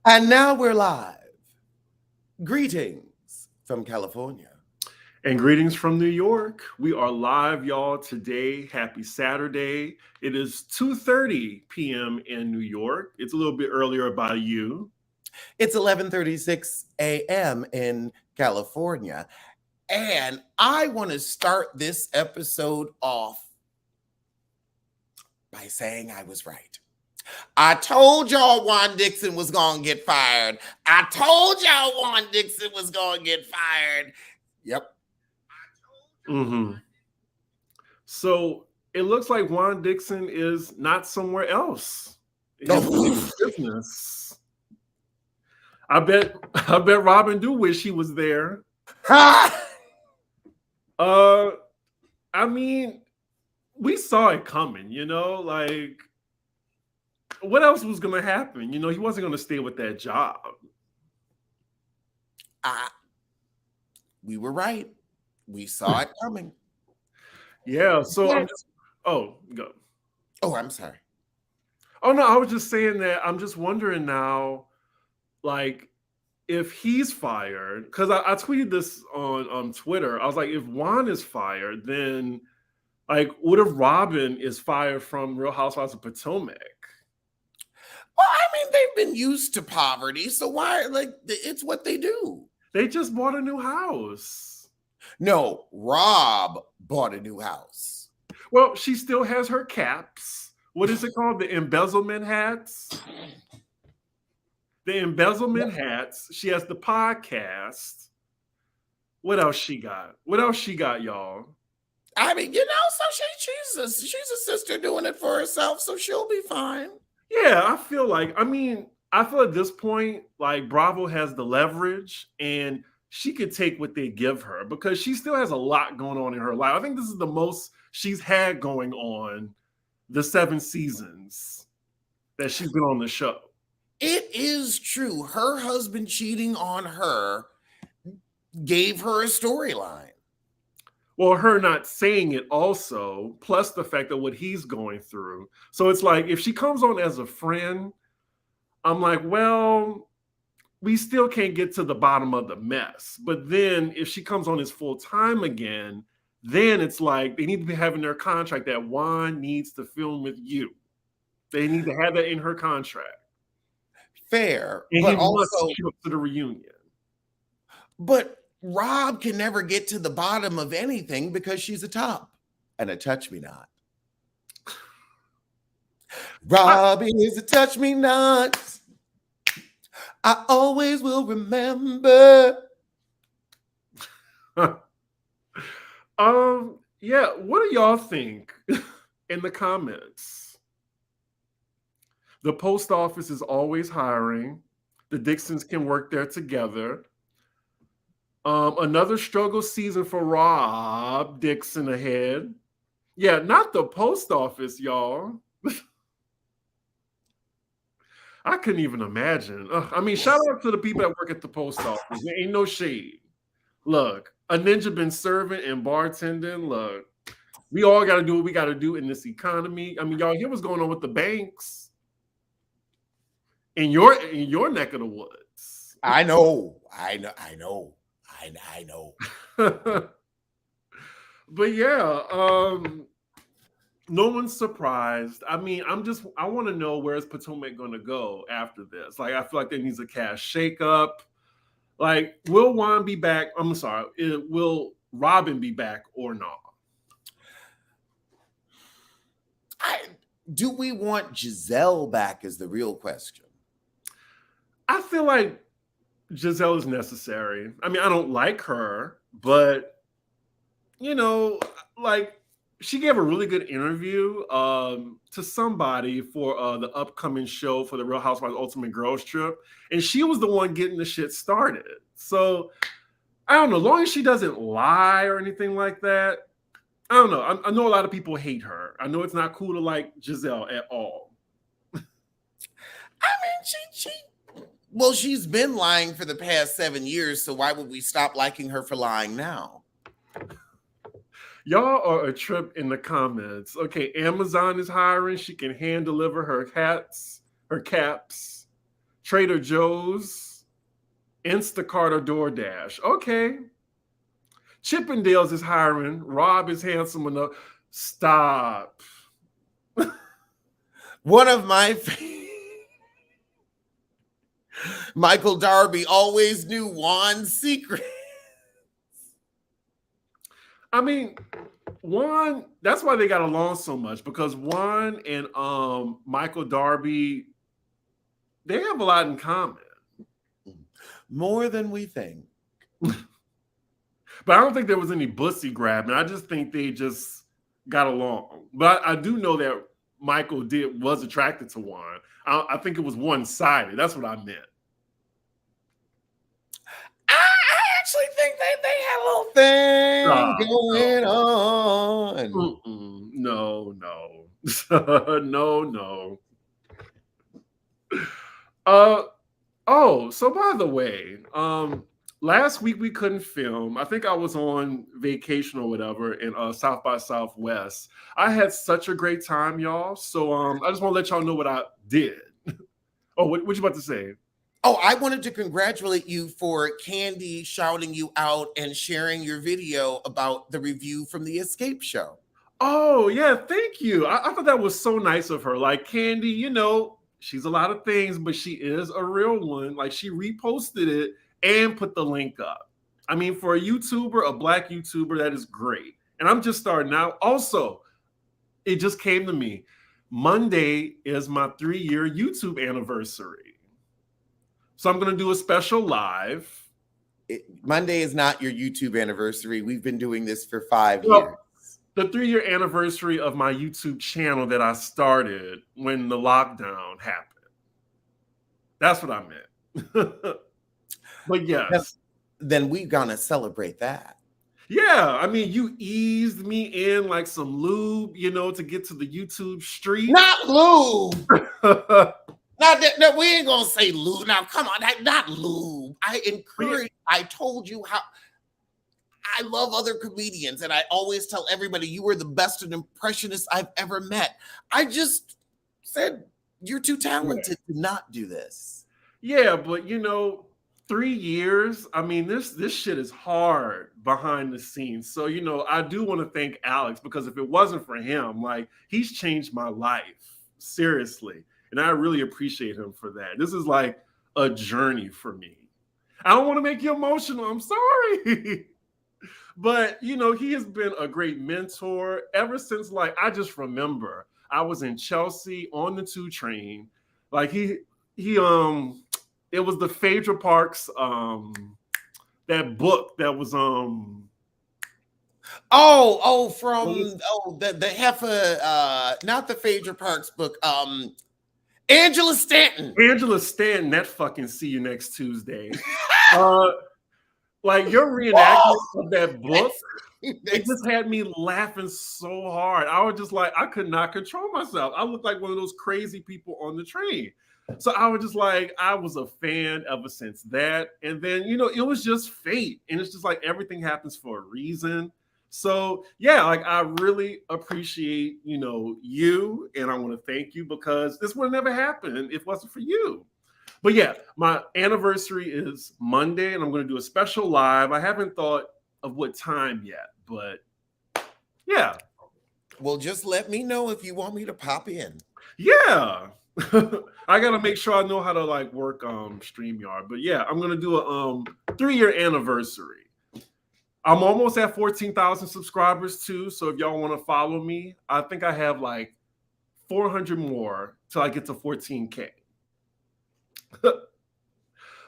And now we're live. Greetings from California. And greetings from New York. We are live, y'all, today. Happy Saturday. It is 2:30 p.m. in New York. It's a little bit earlier by you. It's 11:36 a.m. in California. And I want to start this episode off by saying I was right. I told y'all Juan Dixon was going to get fired. I told y'all Juan Dixon was going to get fired. Yep. So it looks like Juan Dixon is not somewhere else. No. Business. I bet Robin do wish he was there. I mean, we saw it coming, like what else was going to happen? He wasn't going to stay with that job. We were right. We saw it coming. Yeah, so I'm just, go. Oh, I'm sorry. Oh, no, I was just saying that I'm just wondering now, like, if he's fired, because I tweeted this on Twitter. I was like, if Juan is fired, then, like, what if Robin is fired from Real Housewives of Potomac? Well, I mean, they've been used to poverty, so why, it's what they do. They just bought a new house. No, Rob bought a new house. Well, she still has her caps. What is it called? The embezzlement hats? The embezzlement hats. She has the podcast. What else she got? Y'all? I mean, so she's a sister doing it for herself, so she'll be fine. Yeah, I feel at this point, like, Bravo has the leverage and she could take what they give her because she still has a lot going on in her life. I think this is the most she's had going on the 7 seasons that she's been on the show. It is true. Her husband cheating on her gave her a storyline. Well, her not saying it also, plus the fact that what he's going through. So it's like, if she comes on as a friend, I'm like, well, we still can't get to the bottom of the mess. But then if she comes on as full time again, then it's like they need to be having their contract that Juan needs to film with you. They need to have that in her contract. Fair. And but he also must show up to the reunion. But Rob can never get to the bottom of anything because she's a top and a touch me not. Rob is a touch me not. I always will remember. Yeah, what do y'all think in the comments? The post office is always hiring. The Dixons can work there together. Another struggle season for Rob Dixon ahead. Yeah, not the post office, y'all. I couldn't even imagine. I mean, shout out to the people that work at the post office. There ain't no shade. Look, a ninja been serving and bartending. Look, we all got to do what we got to do in this economy. I mean, y'all hear what's going on with the banks in your neck of the woods. I know. But yeah, no one's surprised. I mean, I want to know where's Potomac going to go after this. Like, I feel like there needs a cash shakeup. Like, will Juan be back? I'm sorry. Will Robin be back or not? Do we want Giselle back is the real question. I feel like Giselle is necessary. I mean, I don't like her, but, like, she gave a really good interview to somebody for the upcoming show for the Real Housewives Ultimate Girls Trip. And she was the one getting the shit started. So, I don't know. As long as she doesn't lie or anything like that, I don't know. I know a lot of people hate her. I know it's not cool to like Giselle at all. I mean, she's been lying for the past 7 years, so why would we stop liking her for lying now? Y'all are a trip in the comments. Okay, Amazon is hiring. She can hand deliver her caps. Trader Joe's, Instacart or DoorDash. Okay. Chippendales is hiring. Rob is handsome enough. Stop. One of my Michael Darby always knew Juan's secret. I mean, Juan, that's why they got along so much, because Juan and Michael Darby, they have a lot in common. More than we think. But I don't think there was any bussy grabbing. I just think they just got along. But I do know that Michael was attracted to Juan. I think it was one-sided. That's what I meant. I actually think they had a little thing going on. No. So by the way, last week we couldn't film. I think I was on vacation or whatever in South by Southwest. I had such a great time, y'all. So I just want to let y'all know what I did. Oh, what you about to say? Oh, I wanted to congratulate you for Kandi shouting you out and sharing your video about the review from the Xscape show. Oh, yeah, thank you. I thought that was so nice of her. Like, Kandi, you know, she's a lot of things, but she is a real one. Like, she reposted it and put the link up. I mean, for a YouTuber, a Black YouTuber, that is great. And I'm just starting out. Also, it just came to me. Monday is my 3-year YouTube anniversary. So I'm going to do a special live. Monday is not your YouTube anniversary. We've been doing this for 5 years. The 3-year anniversary of my YouTube channel that I started when the lockdown happened. That's what I meant. But yes. Then we're going to celebrate that. Yeah. I mean, you eased me in like some lube, you know, to get to the YouTube street. Not lube. No, we ain't gonna say lube. Now, come on, not lube. I told you how I love other comedians, and I always tell everybody you were the best impressionist I've ever met. I just said you're too talented to not do this. Yeah, but you know, 3 years. I mean, this shit is hard behind the scenes. So, you know, I do want to thank Alex, because if it wasn't for him, like, he's changed my life. Seriously. And I really appreciate him for that. This is like a journey for me. I don't want to make you emotional. I'm sorry. But, you know, he has been a great mentor ever since, like, I just remember I was in Chelsea on the 2 train. Like, it was the Phaedra Parks, that book that was, the heifer, not the Phaedra Parks book, Angela Stanton. That fucking see you next Tuesday. Like, your reenactment of that book, it just had me laughing so hard. I was just like, I could not control myself. I looked like one of those crazy people on the train. So I was just like, I was a fan ever since that. And then, you know, it was just fate. And it's just like everything happens for a reason. So yeah, like, I really appreciate, you know, you, and I want to thank you, because this would never happen if it wasn't for you. But yeah, my anniversary is Monday, and I'm going to do a special live. I haven't thought of what time yet, but yeah. Well, just let me know if you want me to pop in. Yeah. I got to make sure I know how to like work StreamYard. But yeah, I'm going to do a 3-year anniversary. I'm almost at 14,000 subscribers too. So if y'all want to follow me, I think I have like 400 more till I get to 14K.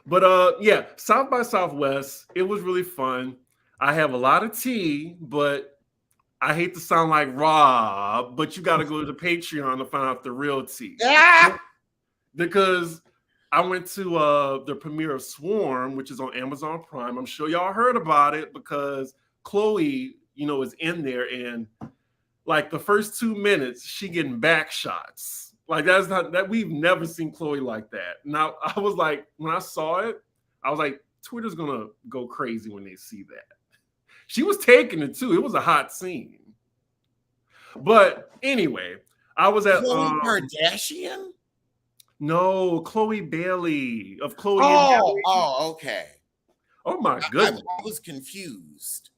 But yeah, South by Southwest, it was really fun. I have a lot of tea, but I hate to sound like Rob, but you got to go to the Patreon to find out the real tea. Yeah. Because I went to the premiere of Swarm, which is on Amazon Prime. I'm sure y'all heard about it because Chloe, you know, is in there, and like the first 2 minutes, she getting back shots. Like, that's not that, we've never seen Chloe like that. Now, I was like, when I saw it, I was like, Twitter's gonna go crazy when they see that. She was taking it too. It was a hot scene. But anyway, I was at Khloe Kardashian. No, Chloe Bailey of Chloe and Oh, Bailey. oh, okay. Oh my I goodness. was confused.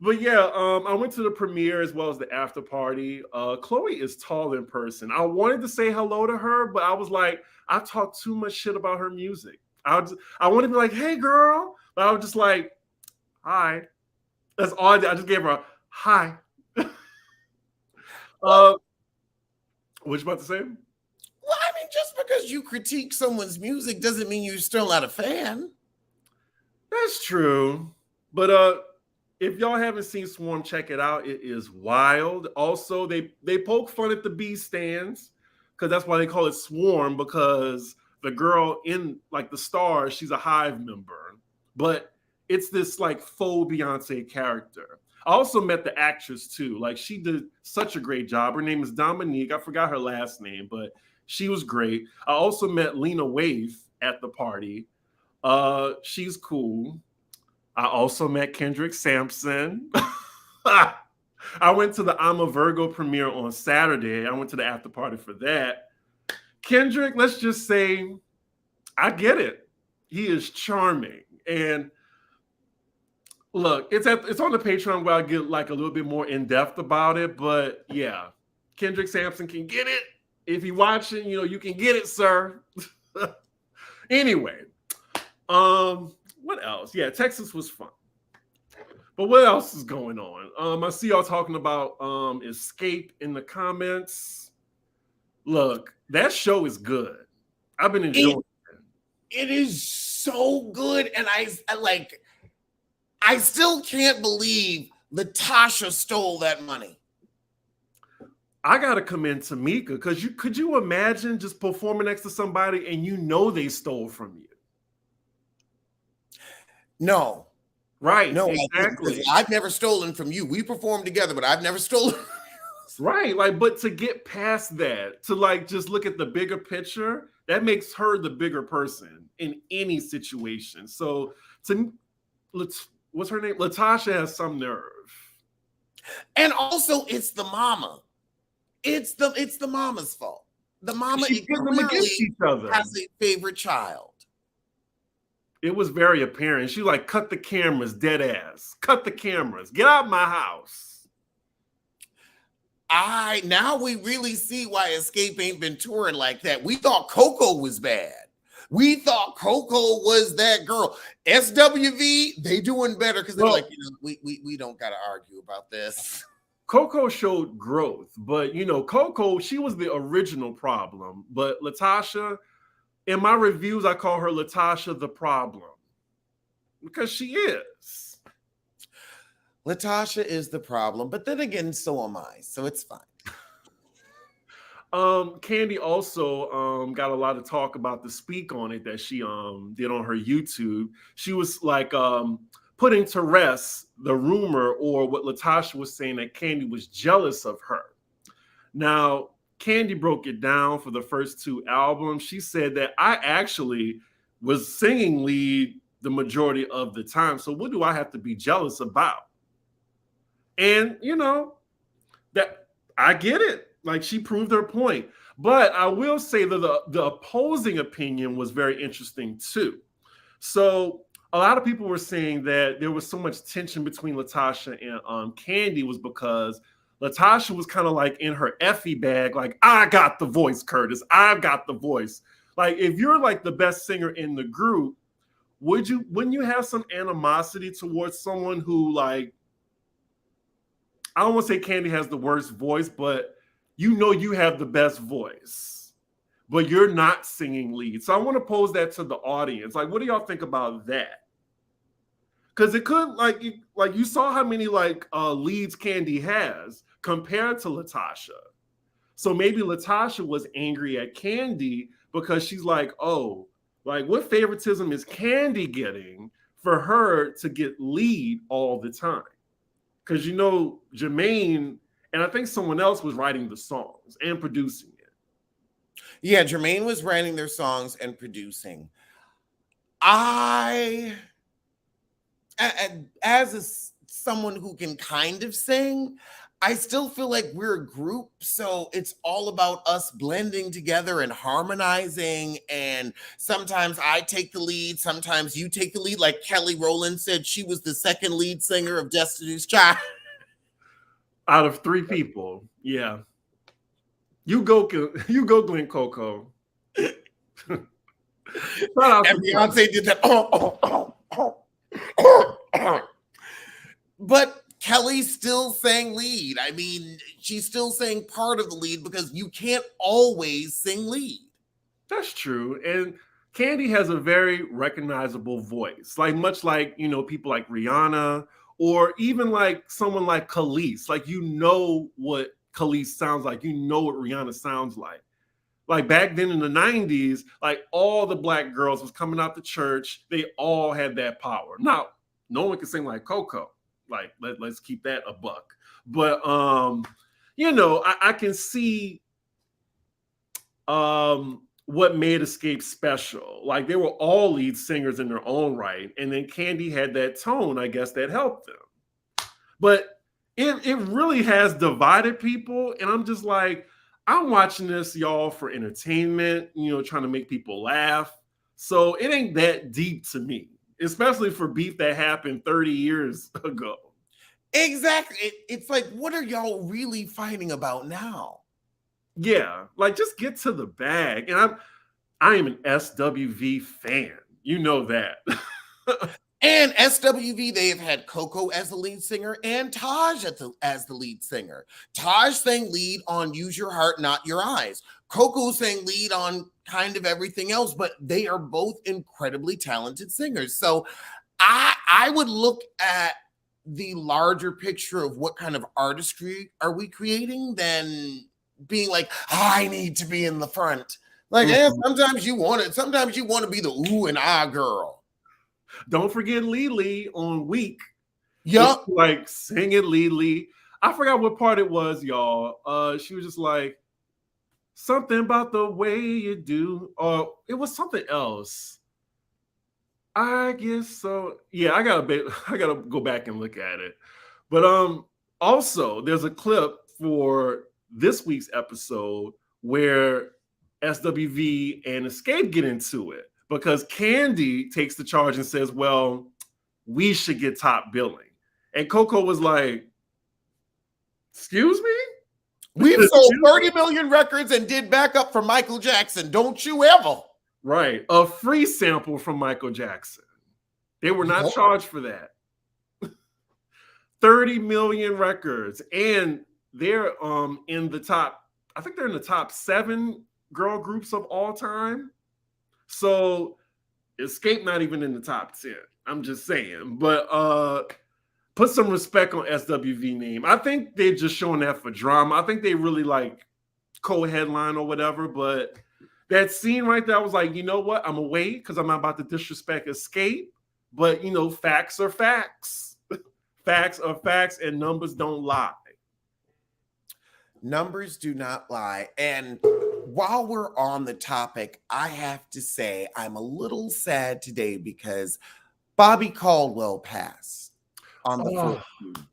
But yeah, I went to the premiere as well as the after party. Chloe is tall in person. I wanted to say hello to her, but I was like, I talk too much shit about her music. I wanted to be like, hey girl, but I was just like, hi. That's all I did. I just gave her a hi. What you about to say? Well, I mean, just because you critique someone's music doesn't mean you're still not a fan. That's true. But if y'all haven't seen Swarm, check it out. It is wild. Also, they poke fun at the B stands because that's why they call it Swarm, because the girl in like the star, she's a Hive member, but it's this like faux Beyonce character. I also met the actress too. Like she did such a great job. Her name is Dominique. I forgot her last name, but she was great. I also met Lena Waithe at the party. She's cool. I also met Kendrick Sampson. I went to the I'm a Virgo premiere on Saturday. I went to the after party for that. Kendrick, let's just say, I get it. He is charming. And look, it's on the Patreon where I get like a little bit more in depth about it. But yeah, Kendrick Sampson can get it. If you're watching, you can get it, sir. Anyway, what else? Yeah, Texas was fun. But what else is going on? I see y'all talking about Xscape in the comments. Look, that show is good. I've been enjoying it. It is so good, and I still can't believe Latocha stole that money. I gotta commend Tamika, because could you imagine just performing next to somebody and they stole from you? No. Right. No, exactly. I've never stolen from you. We performed together, but I've never stolen. Right. Like, but to get past that, to like just look at the bigger picture, that makes her the bigger person in any situation. So what's her name? Latocha has some nerve. And also it's the mama. It's the mama's fault. The mama clearly has a favorite child. It was very apparent. She like, cut the cameras, dead ass. Cut the cameras. Get out of my house. Now we really see why Xscape ain't been touring like that. We thought Coco was bad. We thought Coco was that girl. SWV, they doing better because they're like, we don't got to argue about this. Coco showed growth, but Coco, she was the original problem. But Latocha, in my reviews, I call her Latocha the problem because she is. Latocha is the problem, but then again, so am I, so it's fine. Kandi also got a lot of talk about the speak on it that she did on her YouTube. She was like putting to rest the rumor or what Latocha was saying that Kandi was jealous of her. Now, Kandi broke it down for the first two albums. She said that I actually was singing lead the majority of the time. So what do I have to be jealous about? And that I get it. Like, she proved her point. But I will say that the opposing opinion was very interesting too. So a lot of people were saying that there was so much tension between Latocha and Kandi was because Latocha was kind of like in her Effie bag, like, I got the voice, Curtis. I've got the voice. Like, if you're like the best singer in the group, wouldn't you have some animosity towards someone who, like, I don't want to say Kandi has the worst voice, but you have the best voice, but you're not singing lead. So I want to pose that to the audience. Like, what do y'all think about that? Because it could, like you saw how many leads Kandi has compared to Latocha. So maybe Latocha was angry at Kandi because she's like, oh, like, what favoritism is Kandi getting for her to get lead all the time? Because Jermaine and I think someone else was writing the songs and producing it. Yeah, Jermaine was writing their songs and producing. As someone who can kind of sing, I still feel like we're a group, so it's all about us blending together and harmonizing. And sometimes I take the lead, sometimes you take the lead. Like Kelly Rowland said, she was the second lead singer of Destiny's Child. Out of 3 people, yeah. You go, Glen Coco. And Beyonce did that. But Kelly still sang lead. I mean, she's still saying part of the lead because you can't always sing lead. That's true. And Kandi has a very recognizable voice, like much like, you know, people like Rihanna or even like someone like Khalees. Like, you know what Khalees sounds like. You know what Rihanna sounds like. Like back then in the 90s, like all the Black girls was coming out the church. They all had that power. Now, no one can sing like Coco. Like, let's keep that a buck. But you know, I can see what made Xscape special. Like, they were all lead singers in their own right. And then Kandi had that tone, I guess, that helped them. But it really has divided people. And I'm just like, I'm watching this, y'all, for entertainment, you know, trying to make people laugh. So it ain't that deep to me, especially for beef that happened 30 years ago. Exactly. It's like, what are y'all really fighting about now? Yeah, like just get to the bag. And I am an SWV fan. You know that. And SWV, they have had Coco as the lead singer and Taj as the lead singer. Taj sang lead on Use Your Heart, Not Your Eyes. Coco sang lead on kind of everything else, but they are both incredibly talented singers. So I would look at the larger picture of what kind of artistry are we creating than being like, I need to be in the front. Like, sometimes you want it. Sometimes you want to be the ooh and ah girl. Don't forget Lily on Week. Yup. Like, sing it, Lily. I forgot what part it was, y'all. She was just like, something about the way you do. Or it was something else. I guess so. Yeah, I gotta go back and look at it. But also there's a clip for this week's episode where SWV and Xscape get into it because Kandi takes the charge and says, well, we should get top billing. And Coco was like, excuse me? We've sold 30 million records and did backup for Michael Jackson. Don't you ever. Right. A free sample from Michael Jackson. They were not charged for that. 30 million records. And they're in the top, I think they're in the top 7 girl groups of all time. So Xscape not even in the top 10. I'm just saying. But put some respect on SWV name. I think they're just showing that for drama. I think they really like co-headline or whatever. But that scene right there, I was like, you know what? I'm away because I'm not about to disrespect Xscape. But, you know, facts are facts. Facts are facts and numbers don't lie. Numbers do not lie. And while we're on the topic, I have to say I'm a little sad today because Bobby Caldwell passed on the 14th.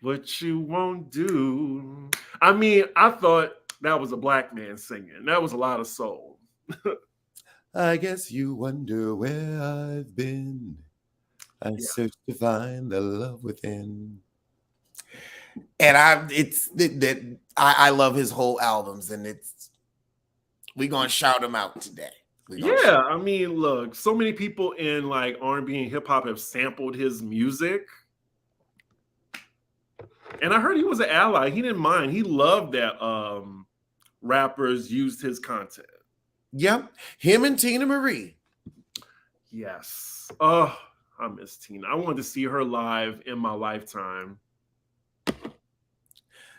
What you won't do. I mean, I thought that was a black man singing. That was a lot of soul. I guess you wonder where I've been. I search to find the love within. And I love his whole albums, and we're gonna shout him out today. Yeah, I mean, look, so many people in like R&B and hip hop have sampled his music. And I heard he was an ally. He didn't mind. He loved that rappers used his content. Yep. Him and Tina Marie. Yes. Oh, I miss Tina. I wanted to see her live in my lifetime.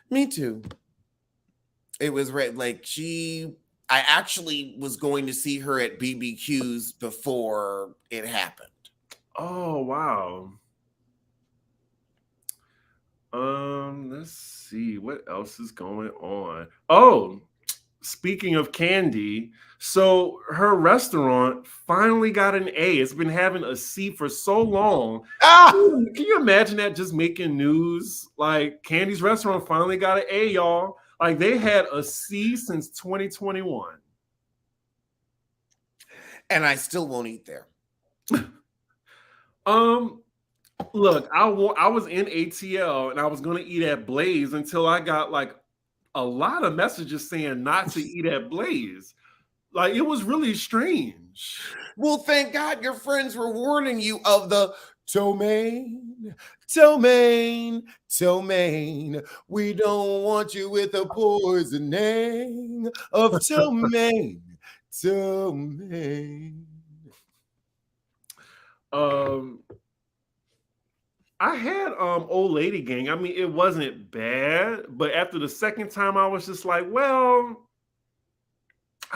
Me too. It was like I actually was going to see her at BBQ's before it happened. Oh, wow. Let's see what else is going on. Oh, speaking of Kandi, so her restaurant finally got an A. It's been having a C for so long. Ah! Can you imagine that just making news? Like Kandi's restaurant finally got an A, y'all. Like they had a C since 2021. And I still won't eat there. Look, I was in ATL and I was gonna eat at Blaze until I got like a lot of messages saying not to eat at Blaze. Like it was really strange. Well, thank God your friends were warning you of the ptomaine. We don't want you with the poisoning of ptomaine. I had Old Lady Gang. I mean, it wasn't bad, but after the second time, I was just like, well,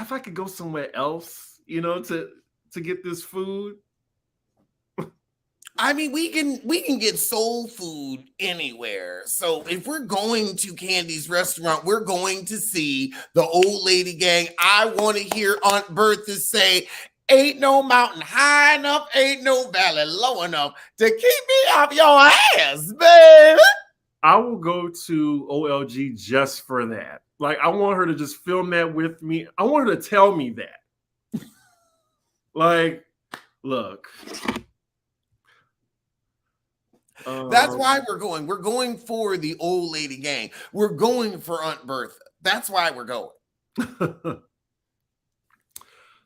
if I could go somewhere else, you know, to get this food. I mean, we can get soul food anywhere. So if we're going to Kandi's restaurant, we're going to see the Old Lady Gang. I want to hear Aunt Bertha say, "Ain't no mountain high enough, ain't no valley low enough to keep me off your ass, baby." I will go to OLG just for that. Like, I want her to just film that with me. I want her to tell me that. Like, look. That's why we're going. We're going for the Old Lady Gang. We're going for Aunt Bertha. That's why we're going.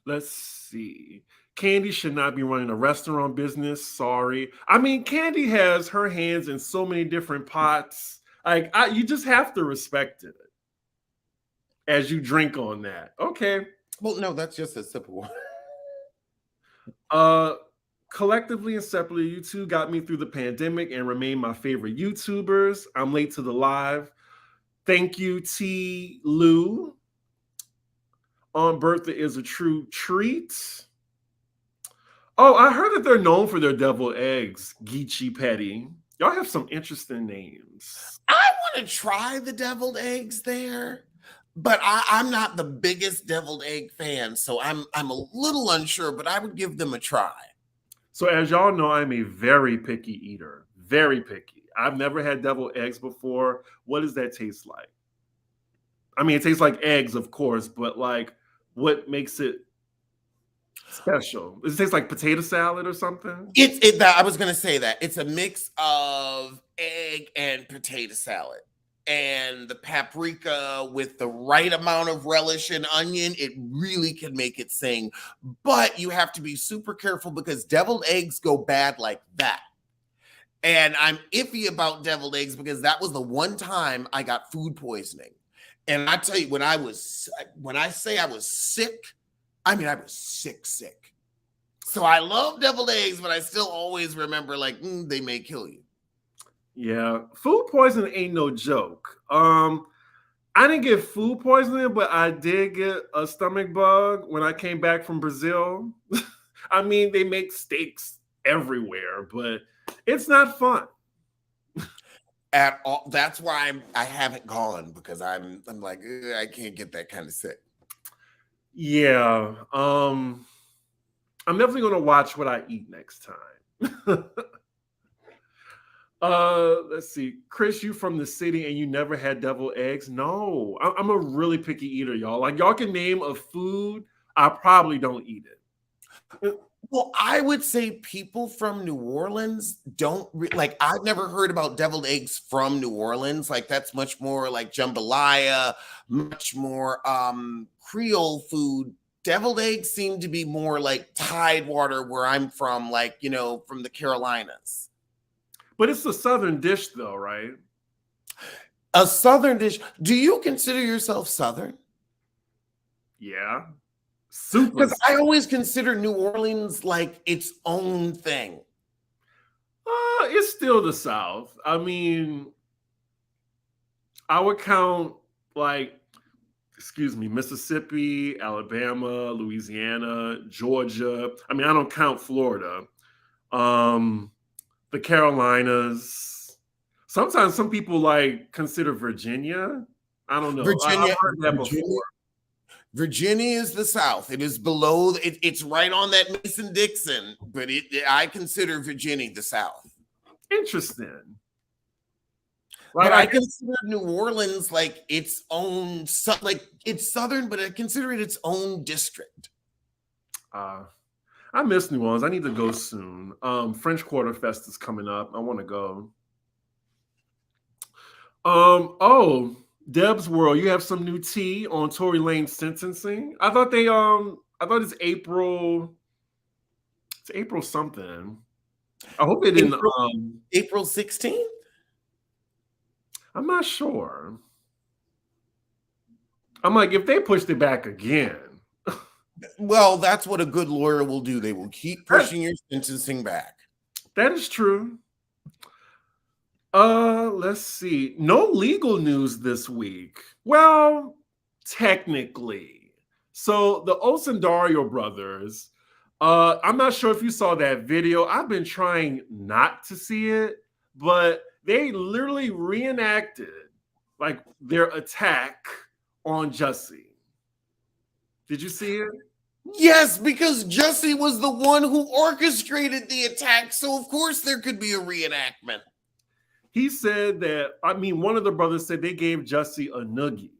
Let's see. Kandi should not be running a restaurant business. Sorry. I mean, Kandi has her hands in so many different pots. Like, you just have to respect it as you drink on that. Okay. Well, no, that's just a sip of water. Collectively and separately, you two got me through the pandemic and remain my favorite YouTubers. I'm late to the live. Thank you, T. Lou. Aunt Bertha is a true treat. Oh, I heard that they're known for their deviled eggs, Geechee Petty. Y'all have some interesting names. I want to try the deviled eggs there, but I'm not the biggest deviled egg fan, so I'm a little unsure, but I would give them a try. So as y'all know, I'm a very picky eater. Very picky. I've never had deviled eggs before. What does that taste like? I mean, it tastes like eggs, of course, but like, what makes it special? Does it taste like potato salad or something? I was going to say that. It's a mix of egg and potato salad. And the paprika with the right amount of relish and onion, it really can make it sing. But you have to be super careful because deviled eggs go bad like that. And I'm iffy about deviled eggs because that was the one time I got food poisoning. And I tell you, when I say I was sick, I mean, I was sick. So I love deviled eggs, but I still always remember like, they may kill you. Yeah, food poisoning ain't no joke. I didn't get food poisoning, but I did get a stomach bug when I came back from Brazil. I mean, they make steaks everywhere, but it's not fun. At all. That's why I haven't gone, because I'm like, I can't get that kind of sick. Yeah. I'm definitely gonna watch what I eat next time. Let's see. Chris, you from the city and you never had deviled eggs? No, I'm a really picky eater, y'all. Like, y'all can name a food, I probably don't eat it. Well, I would say people from New Orleans don't like. I've never heard about deviled eggs from New Orleans. Like, that's much more like jambalaya, much more Creole food. Deviled eggs seem to be more like Tidewater, where I'm from, like, you know, from the Carolinas. But it's a Southern dish, though, right? A Southern dish. Do you consider yourself Southern? Yeah. Super. Because I always consider New Orleans like its own thing. It's still the South. I mean, I would count like, Mississippi, Alabama, Louisiana, Georgia. I mean, I don't count Florida. The Carolinas. Sometimes some people like consider Virginia. I don't know. Virginia, I've heard that before. Virginia is the South. It is below. It's right on that Mason-Dixon, but I consider Virginia the South. Interesting. But I consider New Orleans like its own, like it's Southern, but I consider it its own district. I miss New Orleans. I need to go soon. French Quarter Fest is coming up. I want to go. Oh, Deb's World, you have some new tea on Tory Lane's sentencing. I thought it's April. It's April something. I hope it didn't. April 16th? I'm not sure. I'm like, if they pushed it back again. Well, that's what a good lawyer will do. They will keep pushing your sentencing back. That is true. Let's see. No legal news this week. Well, technically. So the Osundario brothers, I'm not sure if you saw that video. I've been trying not to see it, but they literally reenacted like their attack on Jussie. Did you see it? Yes, because Jussie was the one who orchestrated the attack, so of course there could be a reenactment. He said that, one of the brothers said they gave Jussie a noogie.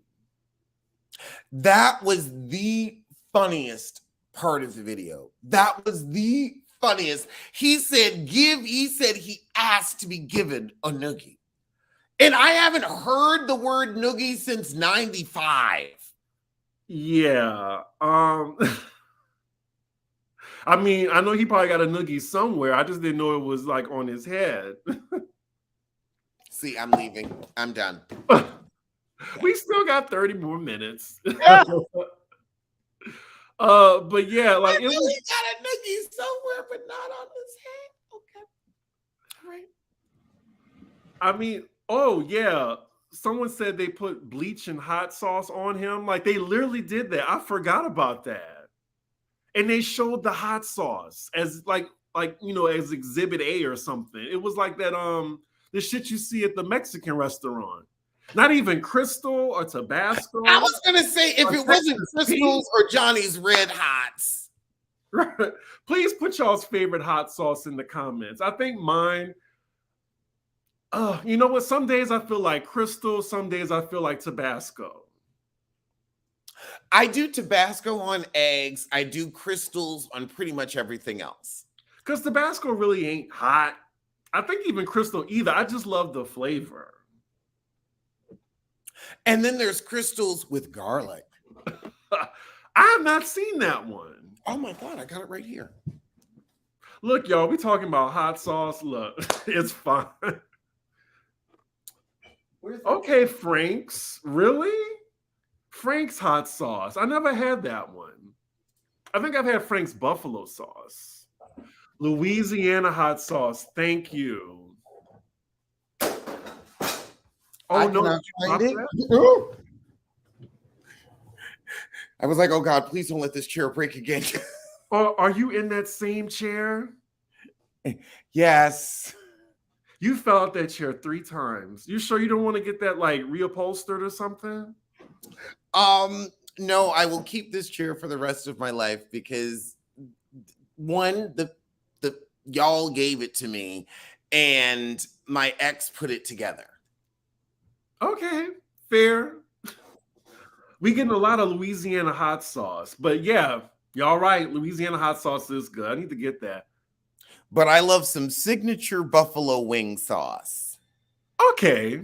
That was the funniest part of the video. That was the funniest. He said he asked to be given a noogie. And I haven't heard the word noogie since 95. Yeah. I know he probably got a noogie somewhere. I just didn't know it was like on his head. See, I'm leaving. I'm done. We still got 30 more minutes. But yeah, like he got a noogie somewhere, but not on his head. Okay. All right. Oh yeah. Someone said they put bleach and hot sauce on him. Like they literally did that. I forgot about that. And they showed the hot sauce as like as exhibit A or something. It was like that the shit you see at the Mexican restaurant. Not even Crystal or Tabasco. I was gonna say if it wasn't Crystals or Johnny's Red Hots. Right. Please put y'all's favorite hot sauce in the comments. I think mine. You know what? Some days I feel like Crystal. Some days I feel like Tabasco. I do Tabasco on eggs. I do Crystals on pretty much everything else. Because Tabasco really ain't hot. I think even Crystal either. I just love the flavor. And then there's Crystals with garlic. I have not seen that one. Oh my God, I got it right here. Look, y'all, we talking about hot sauce. Look, it's fine. Okay, Frank's. Really? Frank's hot sauce. I never had that one. I think I've had Frank's buffalo sauce. Louisiana hot sauce. Thank you. Oh, no. Find it. I was like, oh God, please don't let this chair break again. Are you in that same chair? Yes. You fell out that chair 3 times. You sure you don't want to get that like reupholstered or something? No, I will keep this chair for the rest of my life because one, the y'all gave it to me and my ex put it together. Okay, fair. We getting a lot of Louisiana hot sauce, but yeah, y'all right. Louisiana hot sauce is good. I need to get that. But I love some signature buffalo wing sauce. Okay.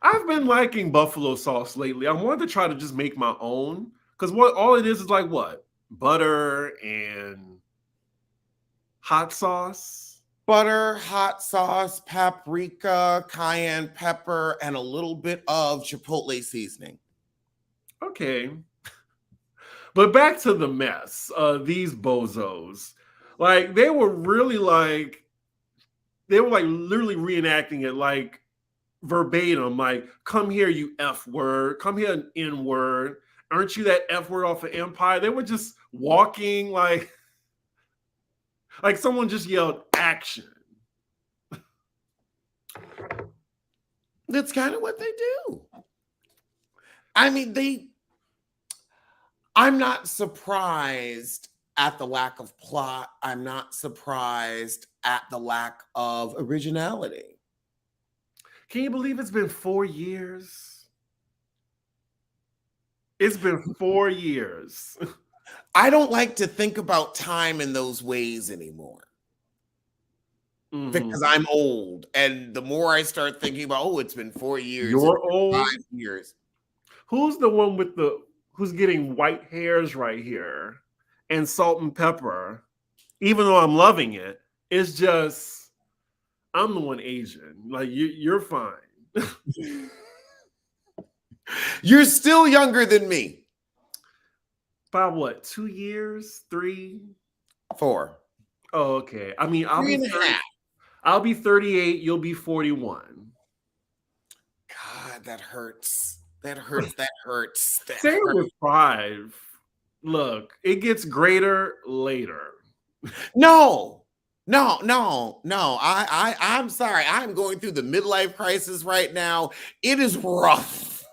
I've been liking buffalo sauce lately. I wanted to try to just make my own because all it is like what? Butter and hot sauce. Butter, hot sauce, paprika, cayenne pepper, and a little bit of chipotle seasoning. Okay. But back to the mess. These bozos. Like they were literally reenacting it like verbatim, like, come here, you F word, come here, an N word. Aren't you that F word off of Empire? They were just walking like someone just yelled action. That's kind of what they do. I mean, I'm not surprised at the lack of plot. I'm not surprised at the lack of originality. Can you believe it's been 4 years? It's been 4 years. I don't like to think about time in those ways anymore. Because I'm old, and the more I start thinking about, oh, it's been 4 years, You're old. 5 years. Who's the one with who's getting white hairs right here and salt and pepper? Even though I'm loving it, it's just I'm the one Asian. Like you're fine. You're still younger than me. By what? 2 years? 3? 4. Oh, okay. I mean, I'll be 38. You'll be 41. God, that hurts. That hurts. That hurts. That Same hurts. with 5. Look, it gets greater later. No. I'm sorry. I'm going through the midlife crisis right now. It is rough.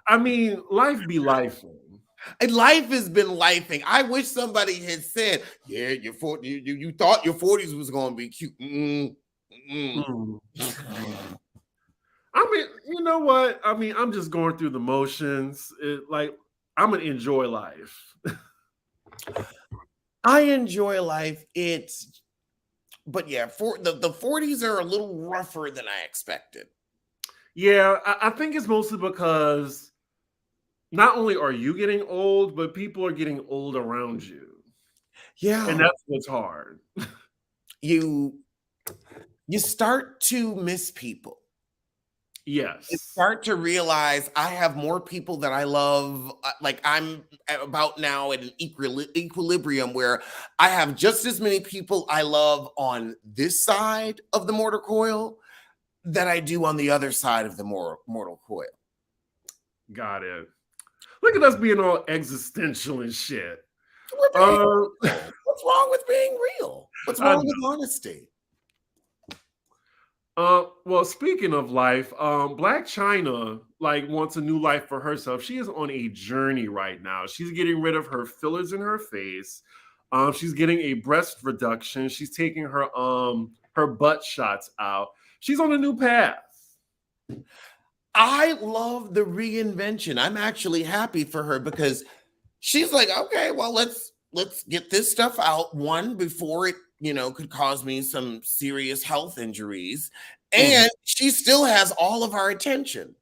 I mean, life be lifing. And life has been lifing. I wish somebody had said, "Yeah, you thought your 40s was going to be cute." I mean, you know what? I mean, I'm just going through the motions. I'm gonna enjoy life. I enjoy life. But yeah, the 40s are a little rougher than I expected. Yeah, I think it's mostly because not only are you getting old, but people are getting old around you. Yeah. And that's what's hard. You start to miss people. Yes. You start to realize I have more people that I love. Like I'm about now at an equilibrium where I have just as many people I love on this side of the mortal coil that I do on the other side of the mortal coil. Got it. Look at us being all existential and shit. What's wrong with being real? What's wrong with honesty? Well, speaking of life, Blac Chyna wants a new life for herself. She is on a journey right now. She's getting rid of her fillers in her face. She's getting a breast reduction. She's taking her butt shots out. She's on a new path. I love the reinvention. I'm actually happy for her because she's like, okay, well, let's get this stuff out before it could cause me some serious health injuries. And she still has all of our attention.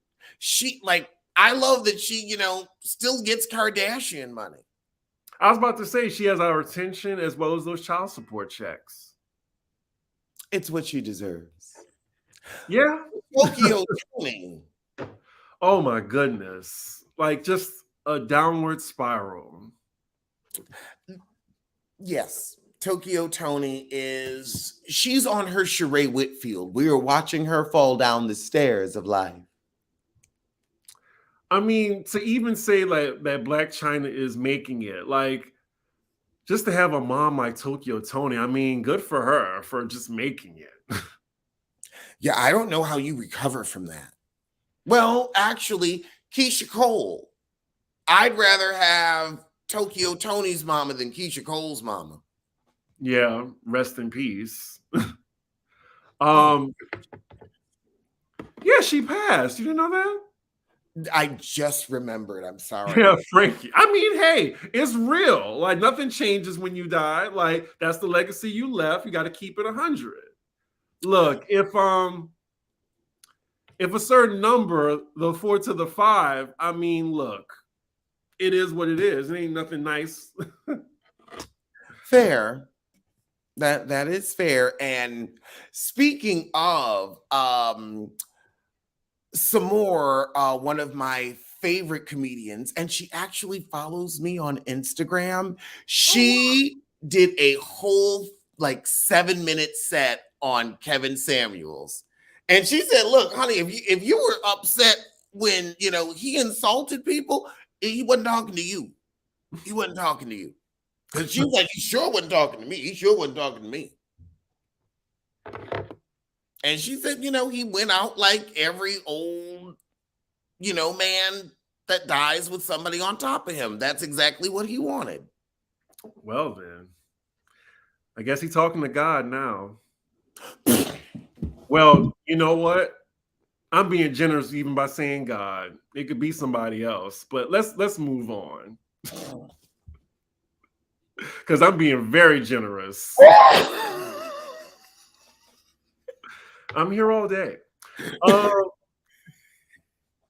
I love that she, still gets Kardashian money. I was about to say she has our attention as well as those child support checks. It's what she deserves. Yeah. Tokyo Tony. Oh my goodness. Just a downward spiral. Yes. Tokyo Tony she's on her Sheree Whitfield. We are watching her fall down the stairs of life. I mean, to even say that Blac Chyna is making it, just to have a mom like Tokyo Tony, I mean, good for her for just making it. Yeah, I don't know how you recover from that. Well, actually, Keisha Cole. I'd rather have Tokyo Tony's mama than Keisha Cole's mama. Yeah, rest in peace. Yeah, she passed. You didn't know that? I just remembered. I'm sorry. Yeah, Frankie. I mean, hey, it's real. Nothing changes when you die. That's the legacy you left. You got to keep it 100. Look, if a certain number, the 4 to the 5, I mean, look, it is what it is. It ain't nothing nice. Fair. That is fair. And speaking of some more, one of my favorite comedians, and she actually follows me on Instagram. She did a whole 7-minute set on Kevin Samuels. And she said, look, honey, if you were upset when, he insulted people, he wasn't talking to you. He wasn't talking to you. Because she was like, he sure wasn't talking to me. He sure wasn't talking to me. And she said, he went out like every old, man that dies with somebody on top of him. That's exactly what he wanted. Well, then, I guess he's talking to God now. Well, you know what? I'm being generous even by saying God. It could be somebody else, but let's move on. Because I'm being very generous. I'm here all day.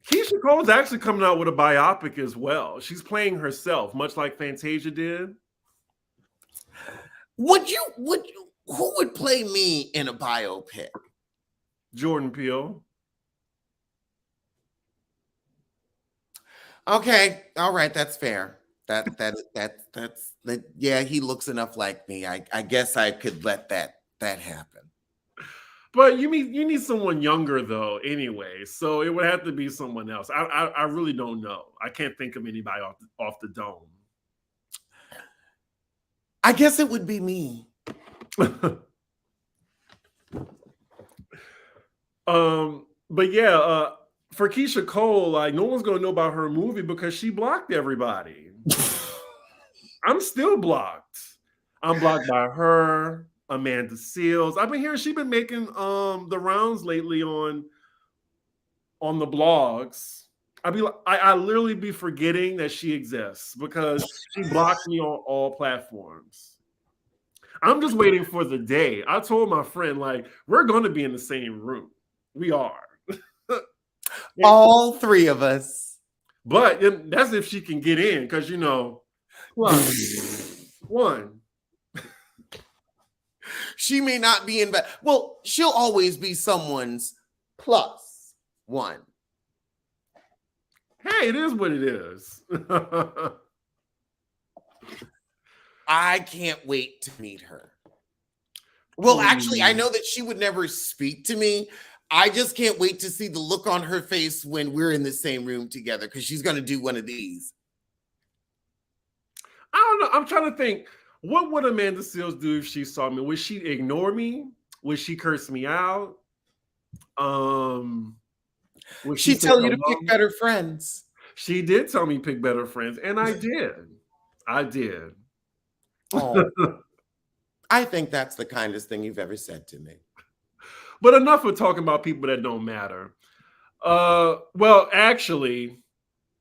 Keyshia Cole is actually coming out with a biopic as well. She's playing herself, much like Fantasia did. Who would play me in a biopic? Jordan Peele. Okay, all right, that's fair. Yeah, he looks enough like me. I guess I could let that happen. But you need someone younger though, anyway. So it would have to be someone else. I really don't know. I can't think of anybody off the dome. I guess it would be me. But yeah, for Keyshia Cole, like no one's gonna know about her movie because she blocked everybody. I'm still blocked. I'm blocked by her, Amanda Seales. I've been hearing she's been making the rounds lately on the blogs. I literally be forgetting that she exists because she blocks me on all platforms. I'm just waiting for the day. I told my friend, like, we're gonna be in the same room. We are. All three of us. But that's if she can get in, because you know, one. She may not be in, but well, she'll always be someone's +1. Hey, it is what it is. I can't wait to meet her. Well, actually, I know that she would never speak to me. I just can't wait to see the look on her face when we're in the same room together, because she's going to do one of these. I don't know. I'm trying to think. What would Amanda Seales do if she saw me? Would she ignore me? Would she curse me out? Would she tell you to pick better friends? She did tell me pick better friends, and I did. I did. Oh, I think that's the kindest thing you've ever said to me. But enough of talking about people that don't matter. Well, actually,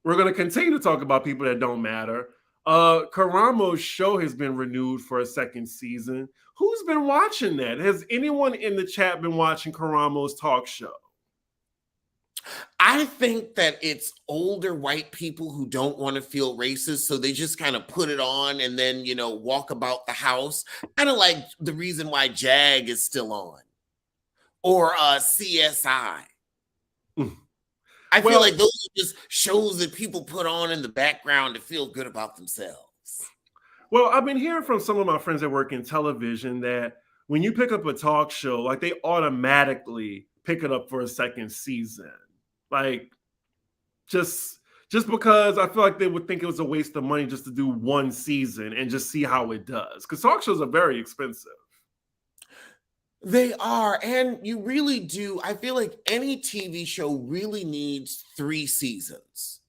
we're going to continue to talk about people that don't matter. Karamo's show has been renewed for a second season. Who's been watching that? Has anyone in the chat been watching Karamo's talk show? I think that it's older white people who don't want to feel racist, so they just kind of put it on and then, you know, walk about the house. Kind of like the reason why JAG is still on, or CSI. I feel like those are just shows that people put on in the background to feel good about themselves. Well, I've been hearing from some of my friends that work in television that when you pick up a talk show, like they automatically pick it up for a second season. Like just because I feel like they would think it was a waste of money just to do one season and just see how it does. Because talk shows are very expensive. They are, and you really do. I feel like any TV show really needs 3 seasons,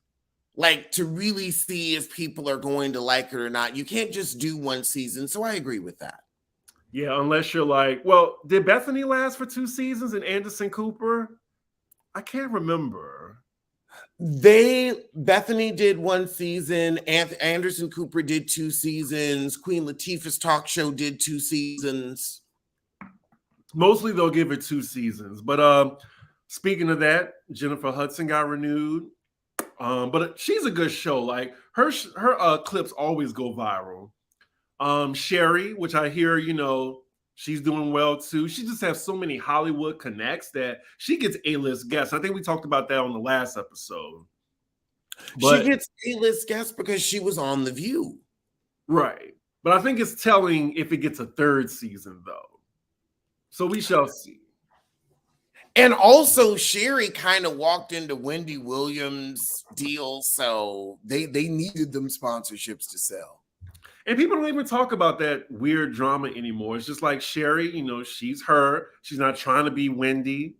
like to really see if people are going to like it or not. You can't just do 1 season, so I agree with that. Yeah, unless you're like, well, did Bethany last for 2 seasons and Anderson Cooper? I can't remember. Bethany did 1 season, Anderson Cooper did 2 seasons, Queen Latifah's talk show did 2 seasons. Mostly they'll give it 2 seasons. But speaking of that, Jennifer Hudson got renewed. But she's a good show. Like her clips always go viral. Sherry, which I hear, you know, she's doing well too. She just has so many Hollywood connects that she gets A-list guests. I think we talked about that on the last episode. But she gets A-list guests because she was on The View. Right. But I think it's telling if it gets a 3rd season, though. So we shall see. And also, Sherry kind of walked into Wendy Williams' deal, so they needed them sponsorships to sell. And people don't even talk about that weird drama anymore. It's just like Sherry, you know, she's her. She's not trying to be Wendy.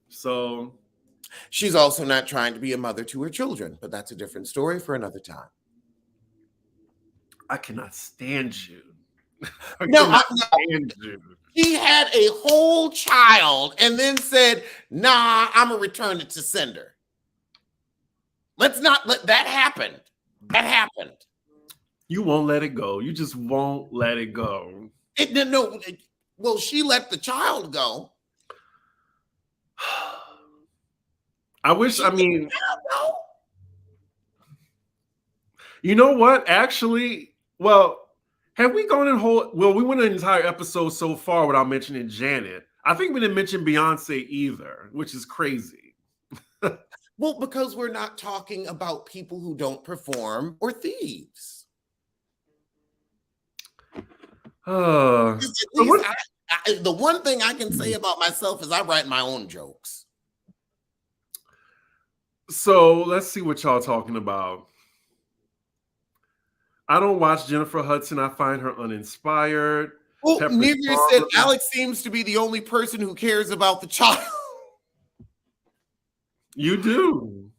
So She's also not trying to be a mother to her children, but that's a different story for another time. I cannot stand you. No, she had a whole child and then said, nah, I'm going to return it to sender. Let's not let that happen. That happened. You won't let it go. You just won't let it go. Well, she let the child go. I wish, you know what? Actually, well, have we gone we went an entire episode so far without mentioning Janet. I think we didn't mention Beyonce either, which is crazy. Well, because we're not talking about people who don't perform or thieves. The one thing I can say about myself is I write my own jokes. So let's see what y'all talking about. I don't watch Jennifer Hudson. I find her uninspired. Well, Neither said Alex seems to be the only person who cares about the child. You do.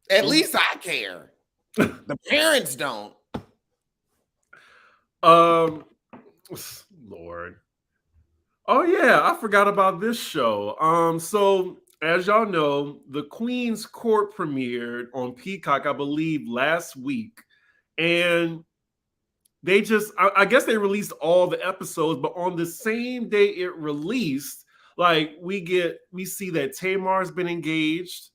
At least I care. The parents don't. Lord. Oh yeah, I forgot about this show. So as y'all know, the Queen's Court premiered on Peacock, I believe, last week. And they just, I guess they released all the episodes, but on the same day it released, like we see that Tamar's been engaged,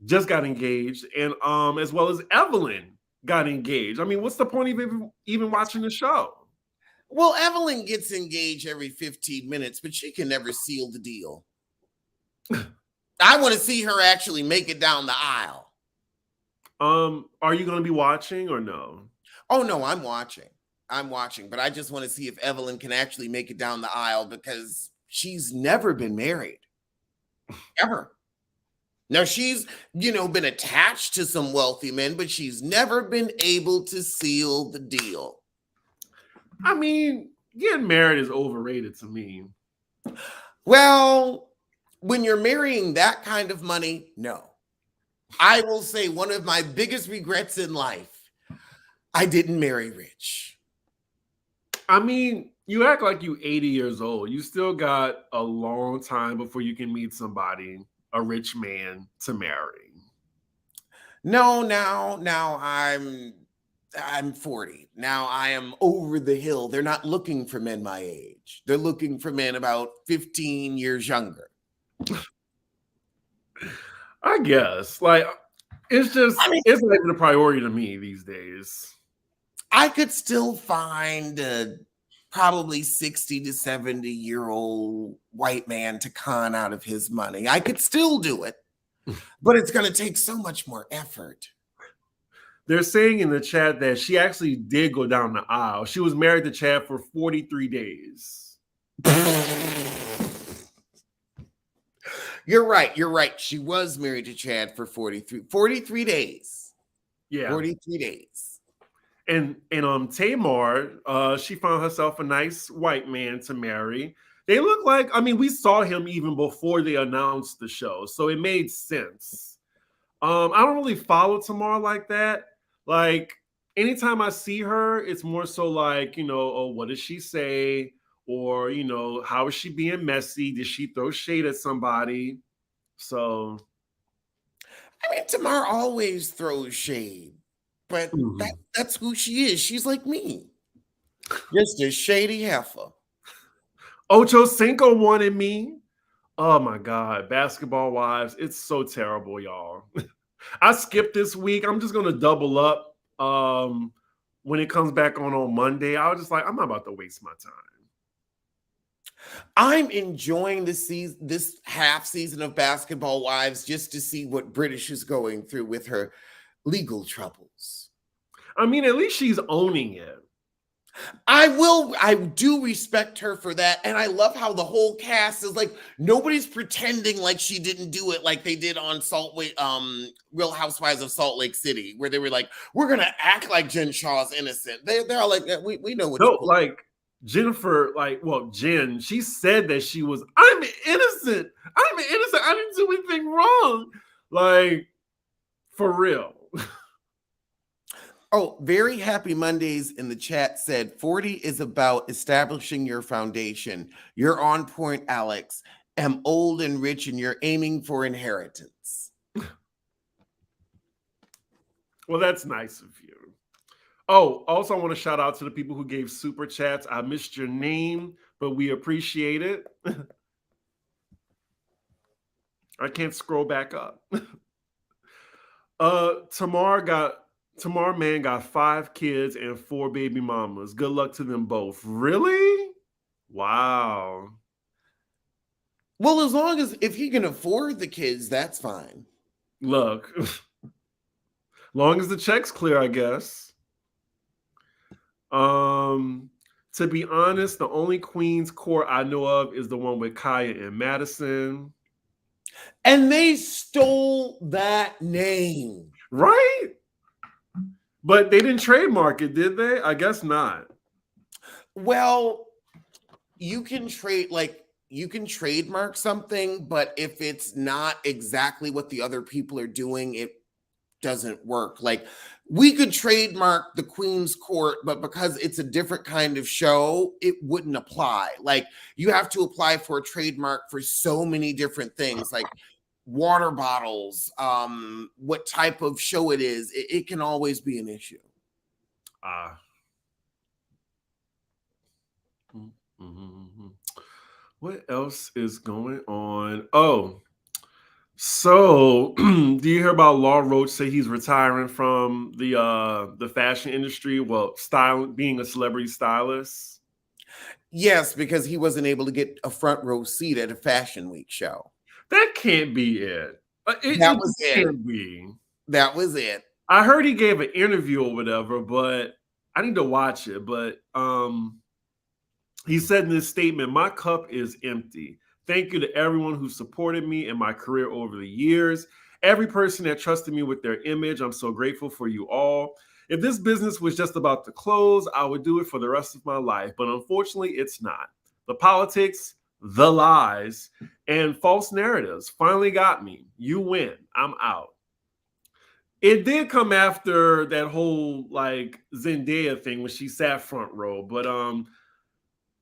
just got engaged, and as well as Evelyn got engaged. I mean, what's the point of even watching the show? Well, Evelyn gets engaged every 15 minutes, but she can never seal the deal. I want to see her actually make it down the aisle. Are you going to be watching or no? Oh, no, I'm watching, but I just want to see if Evelyn can actually make it down the aisle because she's never been married. Ever. Now, she's, been attached to some wealthy men, but she's never been able to seal the deal. I mean, getting married is overrated to me. Well, when you're marrying that kind of money, no. I will say one of my biggest regrets in life, I didn't marry rich. I mean, you act like you 80 years old. You still got a long time before you can meet somebody, a rich man, to marry. No, now I'm 40. Now I am over the hill. They're not looking for men my age. They're looking for men about 15 years younger. I guess. Like, it's just, it's not even a priority to me these days. I could still find a probably 60 to 70-year-old white man to con out of his money. I could still do it, but it's going to take so much more effort. They're saying in the chat that she actually did go down the aisle. She was married to Chad for 43 days. You're right. She was married to Chad for 43 days. Yeah. 43 days. And Tamar, she found herself a nice white man to marry. They look like, we saw him even before they announced the show, so it made sense. I don't really follow Tamar like that. Like, anytime I see her, it's more so like, oh, what does she say? Or, how is she being messy? Did she throw shade at somebody? So. Tamar always throws shade, but that's who she is. She's like me. Just a shady heifer. Ocho Cinco wanted me. Oh my God. Basketball Wives. It's so terrible, y'all. I skipped this week. I'm just going to double up when it comes back on Monday. I was just like, I'm not about to waste my time. I'm enjoying this half season of Basketball Wives just to see what British is going through with her legal troubles. At least she's owning it. I do respect her for that. And I love how the whole cast is like, nobody's pretending like she didn't do it like they did on Real Housewives of Salt Lake City, where they were like, we're going to act like Jen Shaw's innocent. They're all like, we know what. No, like, Jennifer, Jen, she said that she was, I'm innocent. I'm innocent. I didn't do anything wrong. Like, for real. Oh, very happy Mondays in the chat said 40 is about establishing your foundation. You're on point, Alex. Am old and rich and you're aiming for inheritance. Well, that's nice of you. Oh, also I want to shout out to the people who gave super chats. I missed your name, but we appreciate it. I can't scroll back up. Tamar man got 5 kids and 4 baby mamas. Good luck to them both. Really? Wow. Well, as long as if he can afford the kids, that's fine. Look, long as the check's clear, I guess. To be honest, the only Queens court I know of is the one with Kaya and Madison. And they stole that name. Right? But they didn't trademark it, did they? I guess not. Well, you can trademark something, but if it's not exactly what the other people are doing, it doesn't work. Like, we could trademark the Queen's Court, but because it's a different kind of show, it wouldn't apply. Like, you have to apply for a trademark for so many different things, like water bottles, what type of show it is. It can always be an issue. What else is going on? Oh, so do you hear about Roach say he's retiring from the fashion industry? Well, being a celebrity stylist. Yes, because he wasn't able to get a front row seat at a Fashion Week show. That can't be it. That was it. Can't be. That was it. I heard he gave an interview or whatever, but I need to watch it. But he said in this statement, "My cup is empty. Thank you to everyone who supported me in my career over the years. Every person that trusted me with their image. I'm so grateful for you all. If this business was just about the clothes, I would do it for the rest of my life. But unfortunately, it's not. The politics, the lies, and false narratives finally got me. You win. I'm out." It did come after that whole like Zendaya thing when she sat front row. But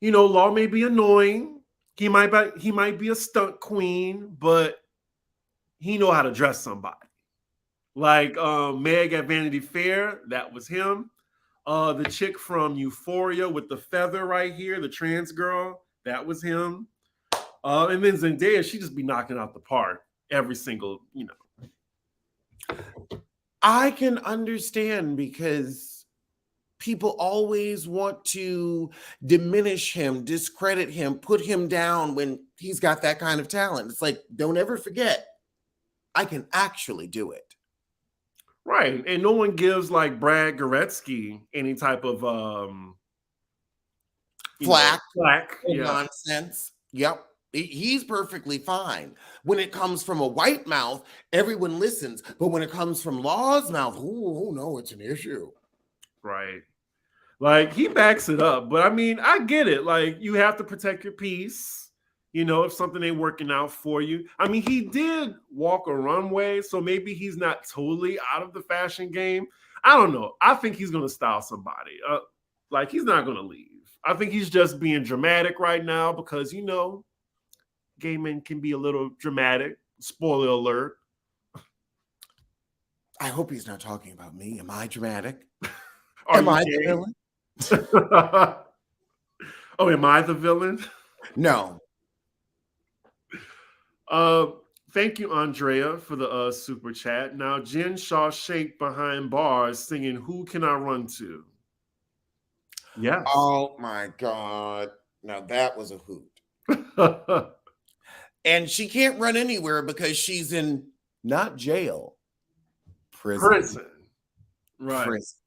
Law may be annoying. He might be a stunt queen, but he know how to dress somebody. Like Meg at Vanity Fair, that was him. The chick from Euphoria with the feather right here, the trans girl, that was him. And then Zendaya, she just be knocking out the park every single, I can understand because people always want to diminish him, discredit him, put him down when he's got that kind of talent. It's like, don't ever forget, I can actually do it. Right. And no one gives like Brad Goretzky any type of flack, yeah. Nonsense. Yep. He's perfectly fine. When it comes from a white mouth, everyone listens. But when it comes from Law's mouth, oh no, it's an issue. Right. Like, he backs it up. But I mean, I get it. Like, you have to protect your peace, if something ain't working out for you. I mean, he did walk a runway, so maybe he's not totally out of the fashion game. I don't know. I think he's going to style somebody. Like, he's not going to leave. I think he's just being dramatic right now because, gay men can be a little dramatic. Spoiler alert. I hope he's not talking about me. Am I dramatic? Am I the villain? Oh, am I the villain? No. Thank you, Andrea, for the super chat. Now, Jen Shawshank behind bars singing "Who Can I Run To?" Yes. Oh my God. Now that was a hoot. And she can't run anywhere because she's in not jail, prison. Right. Prison.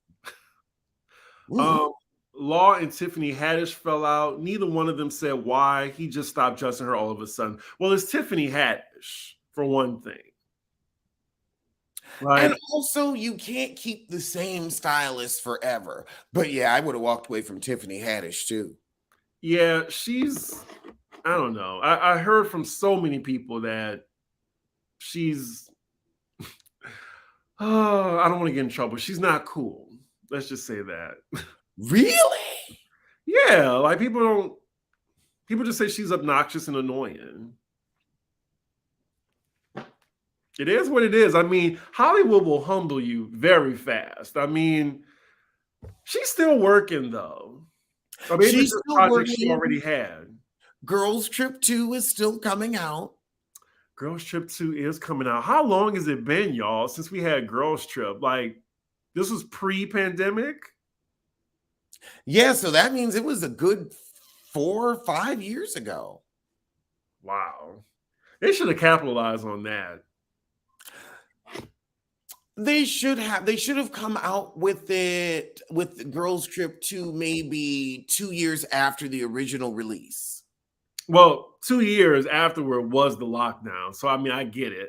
Law and Tiffany Haddish fell out. Neither one of them said why. He just stopped dressing her all of a sudden. Well, it's Tiffany Haddish, for one thing. Right? And also, you can't keep the same stylist forever. But yeah, I would have walked away from Tiffany Haddish too. Yeah, I don't know. I heard from so many people that she's, oh, I don't want to get in trouble. She's not cool. Let's just say that. Really? Yeah, like people just say she's obnoxious and annoying. It is what it is. I mean, Hollywood will humble you very fast. I mean, she's still working though. Or maybe She's it's a still project she working. already had. Girls Trip 2 is still coming out. Girls Trip 2 is coming out. How long has it been, y'all, since we had Girls Trip? Like, this was pre-pandemic? Yeah, so that means it was a good 4 or 5 years ago. Wow. They should have capitalized on that. They should have come out with it with the Girls Trip 2 maybe 2 years after the original release. Well, 2 years afterward was the lockdown. So, I mean, I get it.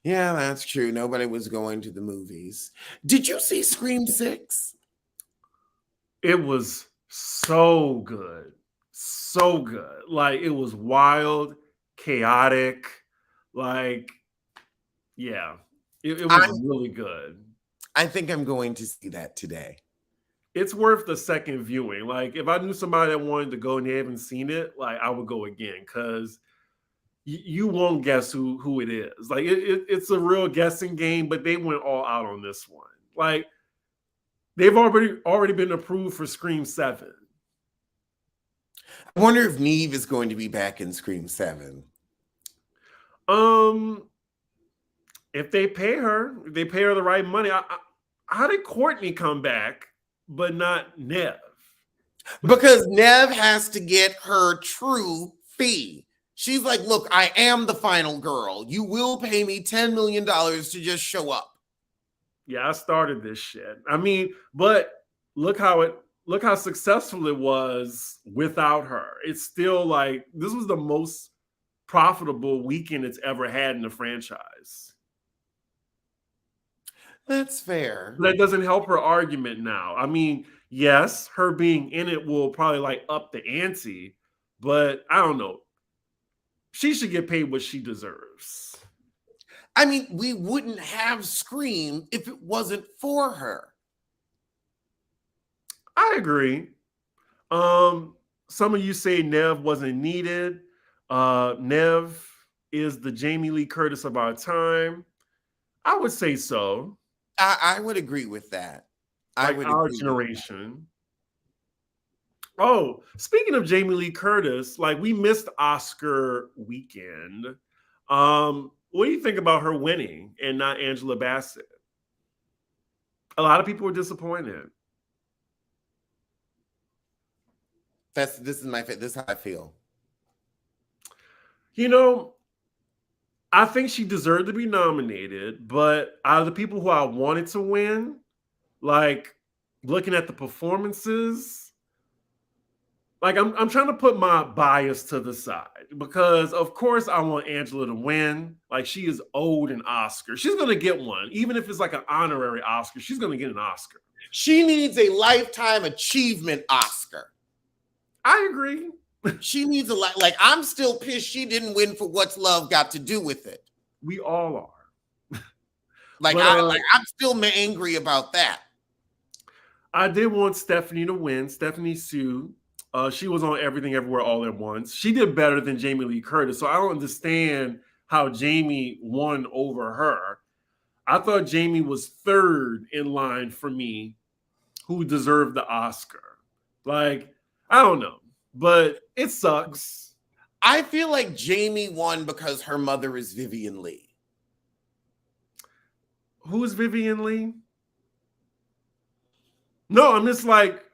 Yeah, that's true. Nobody was going to the movies. Did you see Scream 6? It was so good. So good. Like, it was wild, chaotic. Like, yeah, it was really good. I think I'm going to see that today. It's worth the second viewing. Like, if I knew somebody that wanted to go and they haven't seen it, like, I would go again because you won't guess who it is. Like, it's a real guessing game, but they went all out on this one. Like, they've already been approved for Scream 7. I wonder if Neve is going to be back in Scream 7. If they pay her the right money. How did Courtney come back, but not Nev? Because Nev has to get her true fee. She's like, look, I am the final girl. You will pay me $10 million to just show up. Yeah, I started this shit. I mean, but look how successful it was without her. It's still like, this was the most profitable weekend it's ever had in the franchise. That's fair. That doesn't help her argument now. I mean, yes, her being in it will probably like up the ante, but I don't know. She should get paid what she deserves. I mean, we wouldn't have Scream if it wasn't for her. I agree. Some of you say Nev wasn't needed. Nev is the Jamie Lee Curtis of our time. I would say so. I would agree with that. Like our generation. Oh, speaking of Jamie Lee Curtis, like we missed Oscar weekend. What do you think about her winning and not Angela Bassett? A lot of people were disappointed. This is how I feel. You know, I think she deserved to be nominated, but out of the people who I wanted to win, like looking at the performances, like I'm trying to put my bias to the side because of course I want Angela to win. Like she is owed an Oscar. She's going to get one. Even if it's like an honorary Oscar, she's going to get an Oscar. She needs a Lifetime Achievement Oscar. I agree. She needs like I'm still pissed she didn't win for What's Love Got to Do with It. We all are. I'm still angry about that. I did want Stephanie to win. Stephanie Sue. She was on Everything Everywhere All at Once. She did better than Jamie Lee Curtis. So I don't understand how Jamie won over her. I thought Jamie was third in line for me who deserved the Oscar. Like, I don't know, but it sucks. I feel like Jamie won because her mother is Vivian Lee. Who is Vivian Lee? No, I'm just like,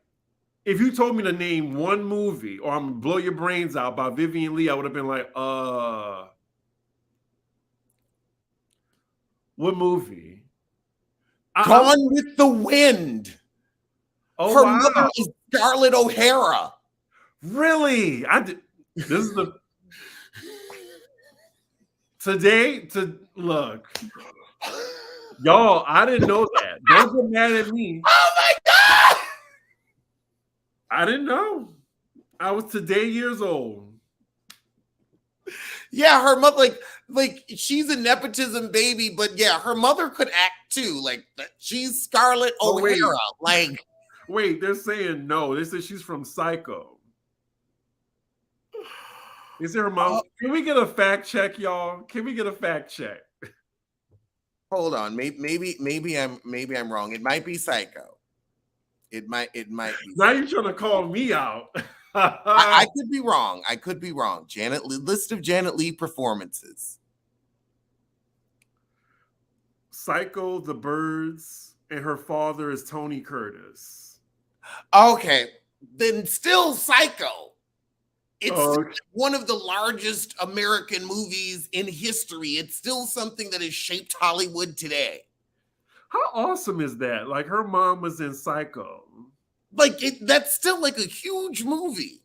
if you told me to name one movie or I'm gonna blow your brains out by Vivian Lee, I would have been like, what movie? Gone with the Wind. Oh, her wow. mother is Scarlett O'Hara. Really? This is the look. Y'all, I didn't know that. Don't get mad at me. Oh my God! I didn't know. I was today years old. Yeah, her mother, like she's a nepotism baby, but yeah, her mother could act too. Like she's Scarlett O'Hara. Like, wait, they're saying no. They say she's from Psycho. Is there a mom? Can we get a fact check, y'all? Can we get a fact check? Hold on, maybe I'm wrong. It might be Psycho. It might be. Now you're trying to call me out. I could be wrong. I could be wrong. List of Janet Leigh performances. Psycho, The Birds, and her father is Tony Curtis. Okay, then still Psycho. It's one of the largest American movies in history. It's still something that has shaped Hollywood today. How awesome is that? Like her mom was in Psycho. Like that's still like a huge movie.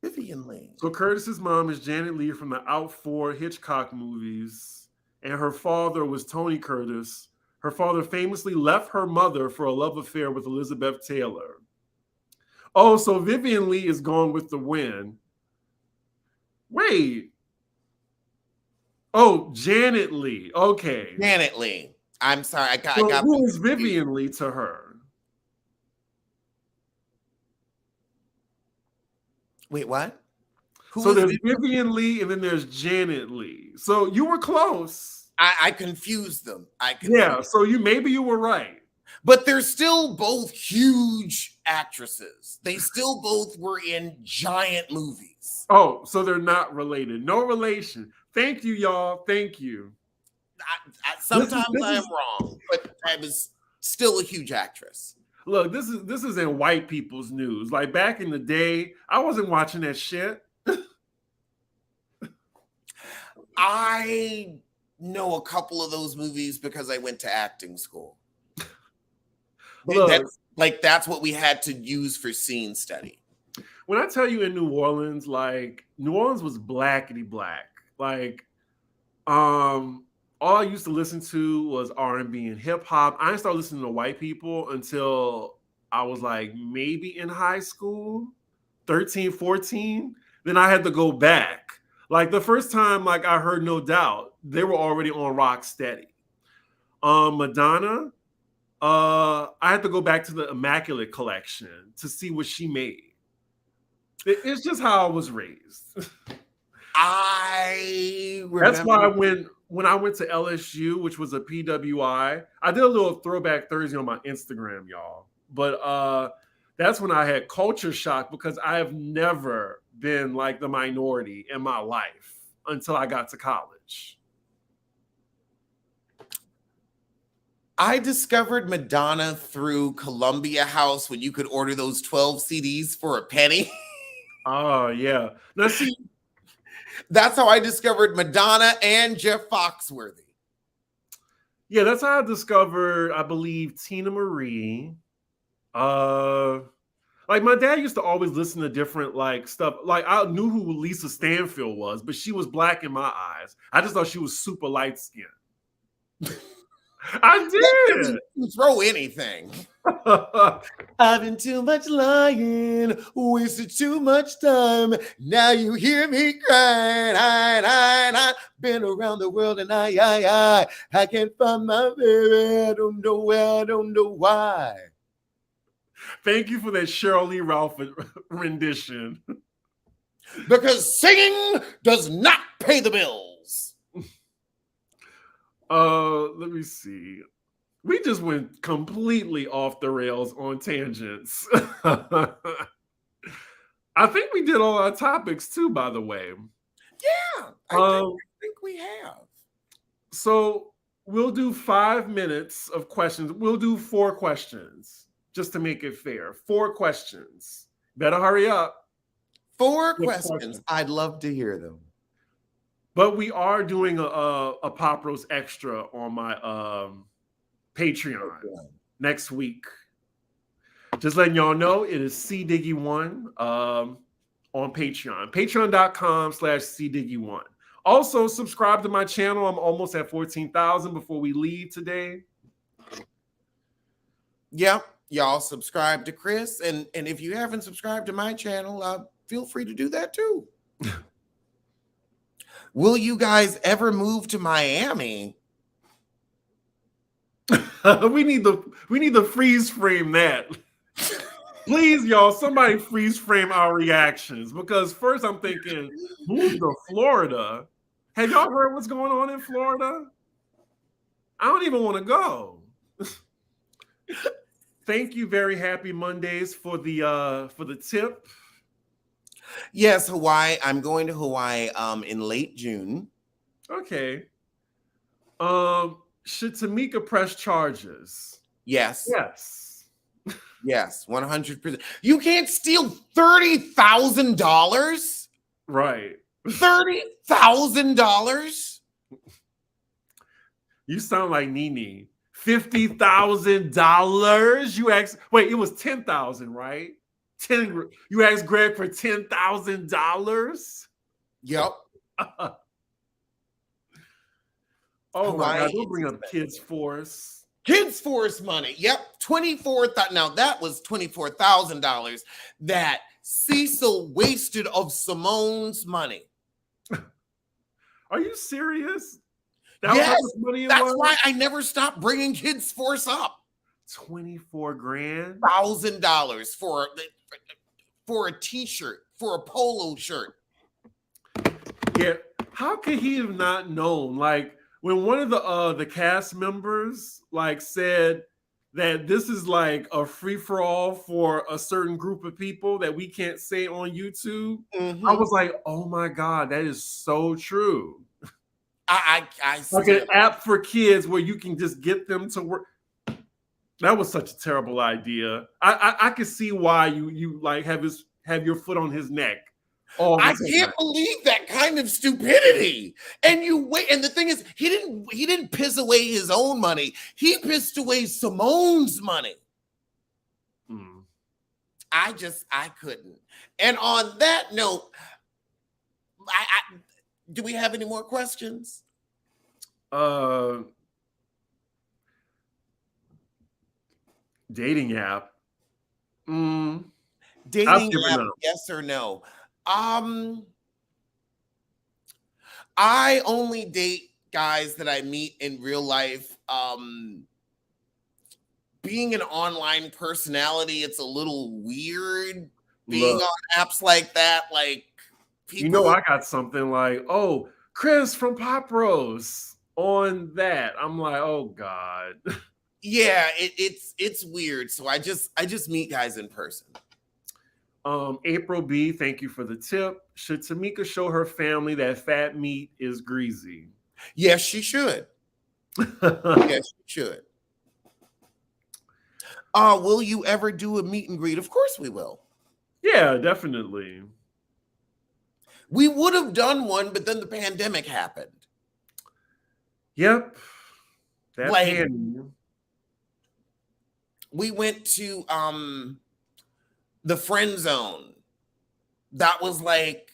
Vivian Leigh. So Curtis's mom is Janet Leigh from the Out 4 Hitchcock movies, and her father was Tony Curtis. Her father famously left her mother for a love affair with Elizabeth Taylor. Oh, so Vivian Leigh is Gone with the Wind. Wait. Oh, Janet Leigh. Okay. Janet Leigh. I'm sorry. I got who is Vivian Leigh to her? Wait, what? So there's Vivian Leigh and then there's Janet Leigh. So you were close. I confused them. Yeah, so maybe you were right. But they're still both huge actresses. They still both were in giant movies. Oh, so they're not related. No relation. Thank you, y'all. Thank you. Sometimes I'm wrong, but I was still a huge actress. Look, this is in white people's news. Like back in the day, I wasn't watching that shit. I know a couple of those movies because I went to acting school. That's what we had to use for scene study. When I tell you in New Orleans, like New Orleans was blackety black. Like, all I used to listen to was R&B and hip hop. I didn't start listening to white people until I was like maybe in high school, 13, 14. Then I had to go back. Like the first time, like I heard No Doubt, they were already on Rock Steady. Madonna. I had to go back to the Immaculate Collection to see what she made. It's just how I was raised. I remember. That's why when I went to LSU, which was a PWI, I did a little Throwback Thursday on my Instagram, y'all. But that's when I had culture shock because I have never been like the minority in my life until I got to college. I discovered Madonna through Columbia House when you could order those 12 CDs for a penny. Oh, yeah. Now, see, that's how I discovered Madonna and Jeff Foxworthy. Yeah, that's how I discovered, I believe, Tina Marie. Like my dad used to always listen to different like stuff. Like I knew who Lisa Stanfield was, but she was black in my eyes. I just thought she was super light skinned. I did. You throw anything. I've been too much lying, wasted too much time. Now you hear me crying. I been around the world and I can't find my baby. I don't know where, I don't know why. Thank you for that Cheryl Lee Ralph rendition. Because singing does not pay the bills. Let me see. We just went completely off the rails on tangents. I think we did all our topics too, by the way. Yeah, I think we have. So we'll do 5 minutes of questions. We'll do 4 questions just to make it fair. 4 questions. Better hurry up. 4 questions. I'd love to hear them. But we are doing a Pop Roast Extra on my Patreon next week. Just letting y'all know, it is CDiggy1 on Patreon. Patreon.com/CDiggy1. Also, subscribe to my channel. I'm almost at 14,000 before we leave today. Yeah. y'all subscribe to Chris, and if you haven't subscribed to my channel, feel free to do that too. Will you guys ever move to Miami? we need to freeze frame that. Please, y'all, somebody freeze frame our reactions, because first I'm thinking, move to Florida. Have y'all heard what's going on in Florida? I don't even want to go. Thank you, Very Happy Mondays, for the tip. Yes, Hawaii. I'm going to Hawaii in late June. Okay. Should Tamika press charges? Yes. Yes. Yes, 100%. You can't steal $30,000. Right. $30,000. You sound like Nene. $50,000. You asked. Wait, it was 10,000, right? You asked Greg for $10,000. Yep. Oh my God! Don't bring up Kids Force. Kids Force money. Yep, 24,000. Now that was $24,000 that Cecil wasted of Simone's money. Are you serious? Yes, that's why I never stopped bringing Kids Force up. 24 grand, $1,000 for a T-shirt, for a polo shirt. Yeah, how could he have not known? Like when one of the cast members like said that this is like a free for all for a certain group of people that we can't say on YouTube. I was like, oh my God, that is so true. I like an app for kids where you can just get them to work. That was such a terrible idea. I could see why you like have your foot on his neck. I can't believe that kind of stupidity. And the thing is, he didn't piss away his own money. He pissed away Simone's money. I couldn't. And on that note, do we have any more questions? Dating app. Dating app, yes or no? I only date guys that I meet in real life. Being an online personality, it's a little weird being on apps like that. Like, people, I got something like, oh, Chris from Pop Rose on that. I'm like, oh God. Yeah, it's weird. So I just meet guys in person. April B, thank you for the tip. Should Tamika show her family that fat meat is greasy? Yes, she should. Yes, she should. Will you ever do a meet and greet? Of course we will. Yeah, definitely. We would have done one, but then the pandemic happened. Yep. We went to the friend zone. That's like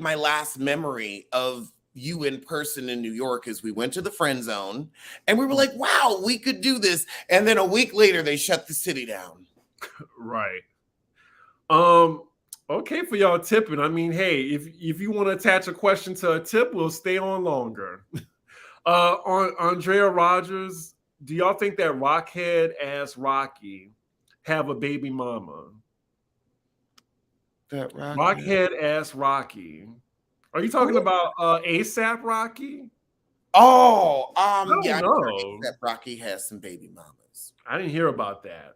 my last memory of you in person in New York, is we went to the friend zone and we were like, wow, we could do this. And then a week later, they shut the city down. Right. Okay, for y'all tipping. I mean, hey, if you want to attach a question to a tip, we'll stay on longer. On Andrea Rodgers, do y'all think that rockhead ass Rocky have a baby mama? That rockhead ass Rocky. Are you talking about ASAP Rocky? Oh, yeah, I know. ASAP Rocky has some baby mamas. I didn't hear about that.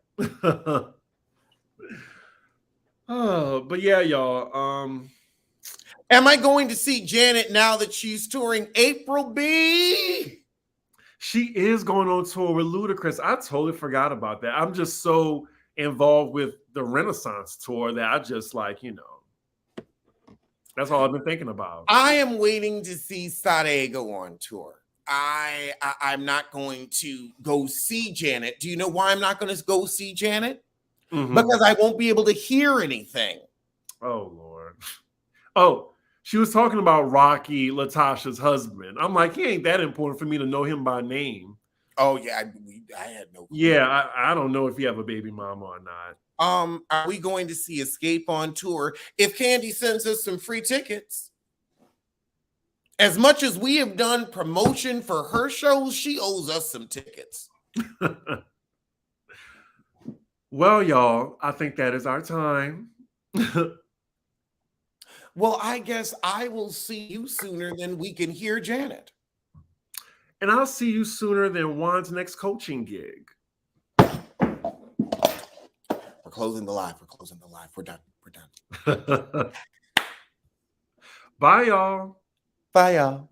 Oh, but yeah, y'all. Am I going to see Janet now that she's touring April B? She is going on tour with Ludacris. I totally forgot about that. I'm just so involved with the Renaissance tour that I just that's all I've been thinking about. I am waiting to see Sade go on tour. I'm not going to go see Janet. Do you know why I'm not going to go see Janet? Because I won't be able to hear anything. Oh, Lord. Oh, she was talking about Rocky, Latocha's husband. I'm like, he ain't that important for me to know him by name. Oh yeah, I had no clue. Yeah, I don't know if you have a baby mama or not. Are we going to see Xscape on tour? If Kandi sends us some free tickets, as much as we have done promotion for her shows, she owes us some tickets. Well, y'all, I think that is our time. Well, I guess I will see you sooner than we can hear Janet. And I'll see you sooner than Juan's next coaching gig. We're closing the live. We're closing the live. We're done. We're done. Bye, y'all. Bye, y'all.